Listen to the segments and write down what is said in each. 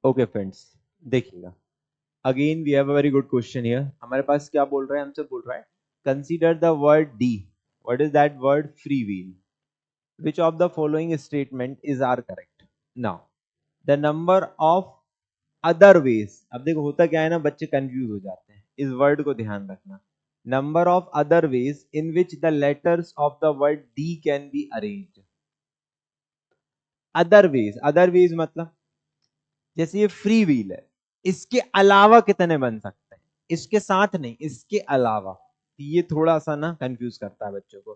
Okay friends, देखिएगा, again we have a very good question here. हमारे पास क्या बोल रहा है, हमसे बोल रहा है consider the word D, what is that word, free wheel, which of the following statement is are correct? Now the number of other ways, अब देखो होता क्या है ना, बच्चे कंफ्यूज हो जाते हैं, इस वर्ड को ध्यान रखना। Number of other ways in which the letters of the word D can be arranged. Other ways मतलब जैसे ये फ्री व्हील है, इसके अलावा कितने बन सकते हैं, इसके साथ नहीं, इसके अलावा। ये थोड़ा सा ना कंफ्यूज करता है बच्चों को।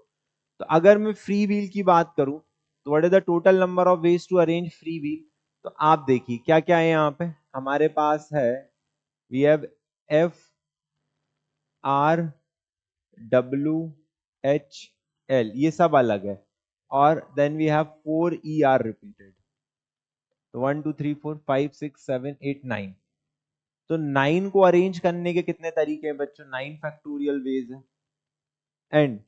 तो अगर मैं फ्री व्हील की बात करूं तो what is the total number of ways to arrange free wheel. तो आप देखिए क्या क्या है यहाँ पे हमारे पास है, we have F R W H L, ये सब अलग है, और then we have 4 E R repeated. तो 1 2 3 4 5 6 7 8 9, तो 9 को अरेंज करने के कितने तरीके हैं बच्चों, 9 फैक्टोरियल वेज है, and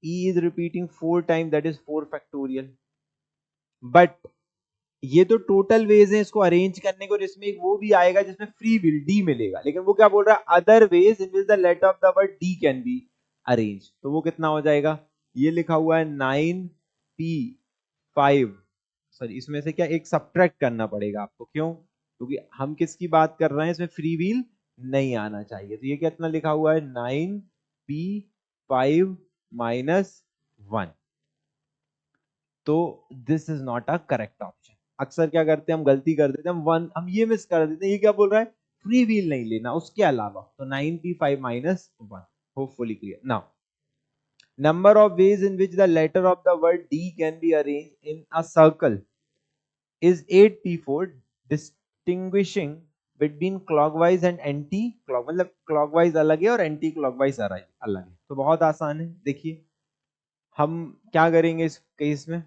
e is repeating 4 times, that is 4 factorial। But ये तो टोटल वेज है इसको अरेंज करने को, जिसमें एक वो भी आएगा जिसमें फ्री विल डी मिलेगा, लेकिन वो क्या बोल रहा है, other ways in which the letter of the word D can be arrange. तो वो कितना हो जाएगा, ये लिखा हुआ है 9p5, सॉरी इसमें से क्या एक सब्ट्रैक्ट करना पड़ेगा आपको, क्यों, क्योंकि हम किसकी बात कर रहे हैं, इसमें फ्री व्हील नहीं आना चाहिए। तो ये कितना लिखा हुआ है, 9p5 - 1। तो this is not a correct option. अक्सर क्या करते हैं हम, गलती कर देते हैं, हम ये मिस कर देते हैं, ये क्या बोल रहा है, फ्री व्हील नहीं लेना उसके अलावा। तो 9p5 - 1, hopefully clear now. Number of ways in which the letter of the word D can be arranged in a circle is 8p4, distinguishing between clockwise and anti-clock, मतलब clockwise अलग है और anti-clockwise अलग है। तो बहुत आसान है, देखिए हम क्या करेंगे इस केस में।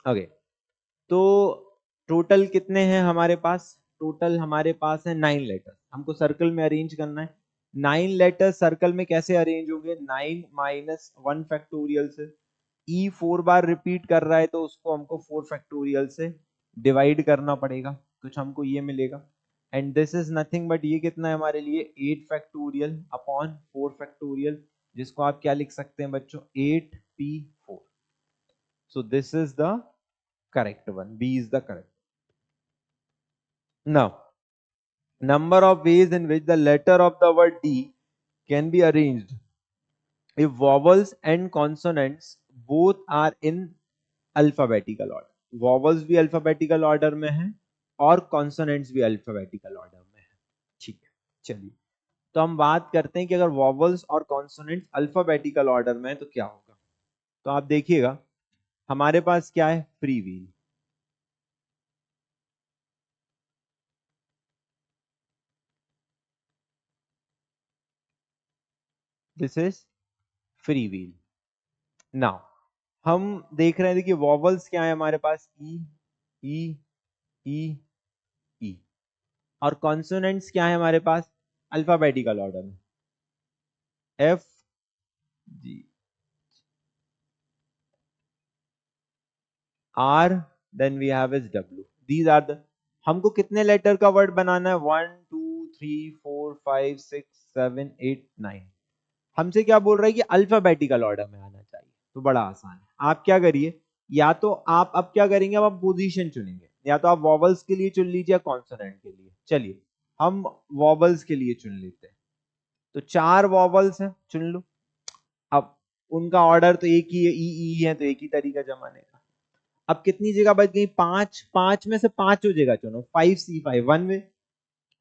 ओके, तो टोटल कितने हैं हमारे पास, टोटल हमारे पास है 9 लेटर, हमको सर्कल में अरेंज करना है। 9 लेटर सर्कल में कैसे अरेंज होंगे, 9 - 1 फैक्टोरियल से। ई 4 बार रिपीट कर रहा है तो उसको हमको 4 फैक्टोरियल से डिवाइड करना पड़ेगा, कुछ हमको ये मिलेगा। And this is nothing but ये कितना है हमारे लिए, 8 फैक्टोरियल अपॉन 4 फैक्टोरियल, जिसको आप क्या लिख सकते हैं बच्चों, 8p4। So this is the correct one, B is the correct. Now number of ways in which the letter of the word D can be arranged if vowels and consonants both are in alphabetical order। vowels भी alphabetical order में है और consonants भी alphabetical order में है, ठीक है। चलिए, तो हम बात करते हैं कि अगर vowels और consonants alphabetical order में है तो क्या होगा। तो आप देखिएगा हमारे पास क्या है, free wheel, this is free wheel. Now हम देख रहे हैं, देखिए वॉवल्स क्या है हमारे पास, ई ई ई ई, और कॉन्सोनेंट्स क्या है हमारे पास, अल्फाबेटिकल ऑर्डर में, F G R, then we have is W, these are the, हमको कितने लेटर का वर्ड बनाना है, 1 2 3 4 5 6 7 8 9। हमसे क्या बोल रहा है कि अल्फाबेटिकल ऑर्डर में आना चाहिए, तो बड़ा आसान है। आप क्या करिए, या तो आप अब क्या करेंगे, अब आप पोजीशन चुनेंगे, या तो आप वॉवल्स के लिए चुन लीजिए या कॉन्सोनेंट के लिए। चलिए हम वॉवल्स के लिए चुन लेते हैं। तो 4 वॉवल्स हैं, चुन लो। अब उनका ऑर्डर तो एक ही है, ई ई है, तो एक ही तरीका जमाने का। अब कितनी जगह बच गई, 5, 5 में से 5 जगह चुनो, 5C5 1 वे,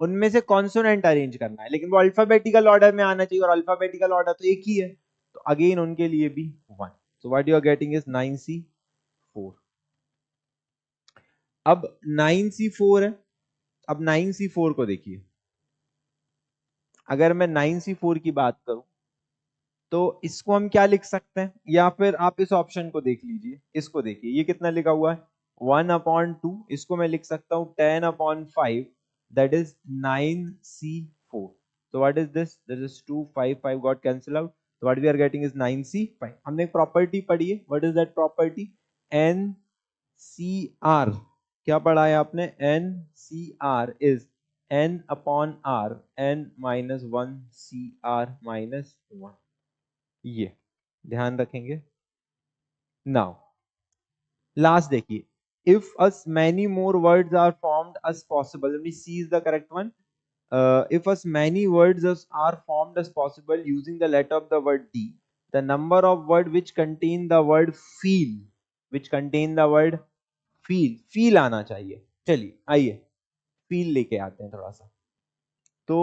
उनमें से कॉन्सोनेंट अरेंज करना है, लेकिन वो अल्फाबेटिकल ऑर्डर में आना चाहिए, और अल्फाबेटिकल ऑर्डर तो एक ही है, तो अगेन उनके लिए भी 1। So what you are getting is 9C4। अब 9C4 है, अब 9C4 को देखिए, अगर मैं 9C4 की बात करूं तो इसको हम क्या लिख सकते हैं, या फिर आप इस ऑप्शन को देख लीजिए, इसको देखिए, ये कितना लिखा हुआ है, 1/2, इसको मैं लिख सकता हूं 10/5, that is 9C4। so what is this is 2 5 5 got cancel out, so what we are getting is 9C5। हमने एक प्रॉपर्टी पढ़ी है, what is that property, NCR क्या पढ़ा है आपने? N C R is N upon R, N minus one C R minus one, ये ध्यान रखेंगे। नाउ लास्ट देखिए, if as many more words are formed as possible, I mean C is the correct one. If as many words as are formed as possible using the letter of the word D, the number of word which contain the word feel, which contain the word feel आना चाहिए। चलिए आइए feel लेके आते हैं थोड़ा सा। तो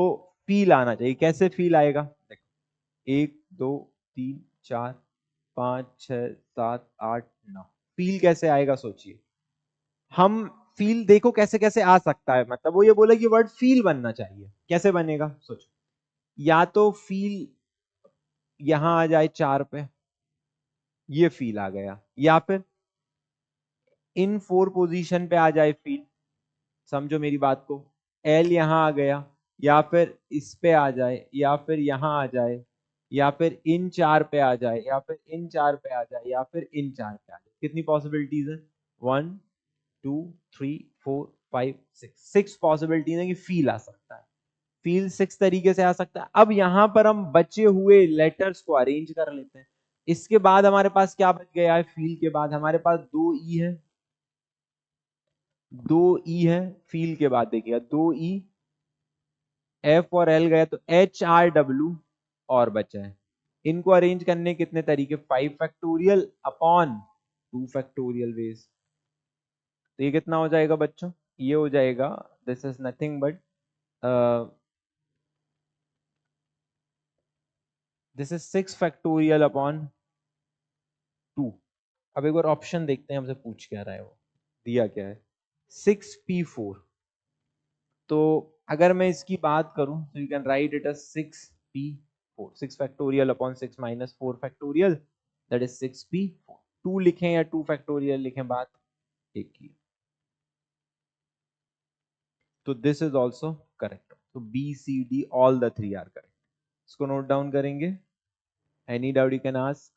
feel आना चाहिए, कैसे feel आएगा? देखो 1 2 3 4 5 6 7 8 9, feel कैसे आएगा सोचिए। हम फील देखो कैसे कैसे आ सकता है, मतलब वो ये बोले कि वर्ड फील बनना चाहिए, कैसे बनेगा सोचो। या तो फील यहां आ जाए 4 पे, ये फील आ गया, या फिर इन 4 पोजीशन पे आ जाए फील, समझो मेरी बात को। एल यहां आ गया, या फिर इस पे आ जाए, या फिर यहां आ जाए, या फिर इन 4 पे आ जाए, या फिर इन 4 पे आ जाए, या फिर इन 4 पे आ जाए। कितनी पॉसिबिलिटीज है? 1 2 3 4 5 6, 6 पॉसिबिलिटीज है कि फील आ सकता है। फील 6 तरीके से आ सकता है। अब यहां पर हम बचे हुए लेटर्स को अरेंज कर लेते हैं। इसके बाद हमारे पास क्या बच गया है? फील के बाद हमारे पास 2 ई है, 2 ई है। फील के बाद देखिएगा 2 ई, एफ और एल गया तो एच आर डब्ल्यू और बचा है। इनको अरेंज करने कितने तरीके? 5 फैक्टोरियल अपॉन 2 फैक्टोरियल वेज। तो ये कितना हो जाएगा बच्चों? ये हो जाएगा, this is nothing but this is 6 factorial upon 2। अब एक बार ऑप्शन देखते हैं हमसे पूछ क्या रहा है, वो दिया क्या है? 6p4। तो अगर मैं इसकी बात करूं तो you can write it as 6p4, 6 factorial upon 6 minus 4 factorial, that is 6p4। 2 लिखें या 2 फैक्टोरियल लिखें, बात एक ही। तो दिस इज ऑल्सो करेक्ट। तो B C D all the 3 are correct. इसको नोट डाउन करेंगे। Any doubt you can ask.